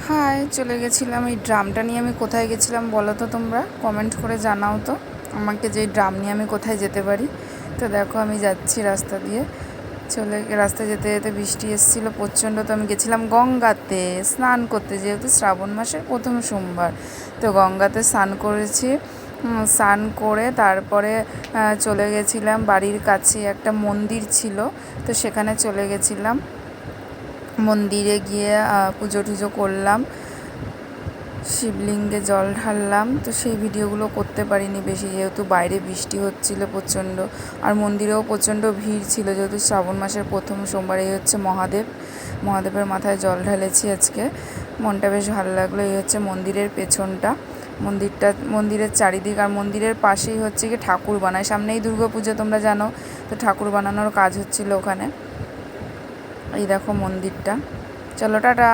High, চলে গেছিলাম এই ড্রামটা নিয়ে। আমি কোথায় গেছিলাম বলো তো তোমরা? কমেন্ট করে জানাও তো আমাকে যে এই ড্রাম নিয়ে আমি কোথায় যেতে পারি। তো দেখো আমি যাচ্ছি রাস্তা দিয়ে, রাস্তায় যেতে যেতে বৃষ্টি এসেছিলো প্রচণ্ড। তো আমি গেছিলাম গঙ্গাতে স্নান করতে, যেহেতু শ্রাবণ মাসের প্রথম সোমবার। তো গঙ্গাতে স্নান করেছি। স্নান করে তারপরে চলে গেছিলাম বাড়ির কাছে একটা মন্দির ছিল, তো সেখানে চলে গেছিলাম। মন্দিরে গিয়ে পুজো টুজো করলাম, শিবলিঙ্গে জল ঢাললাম। তো সেই ভিডিওগুলো করতে পারিনি বেশি, যেহেতু বাইরে বৃষ্টি হচ্ছিল প্রচণ্ড, আর মন্দিরেও প্রচণ্ড ভিড় ছিল, যেহেতু শ্রাবণ মাসের প্রথম সোমবার। এই হচ্ছে মহাদেবের মাথায় জল ঢালেছি আজকে, মনটা বেশ ভালো লাগলো। এই হচ্ছে মন্দিরের পেছনটা, মন্দিরের চারিদিক, আর মন্দিরের পাশেই হচ্ছে কি ঠাকুর বানায়। সামনেই দুর্গাপুজো তোমরা জানো, তো ঠাকুর বানানোর কাজ হচ্ছিল ওখানে। এই দেখো মন্দিরটা। চলো টাটা।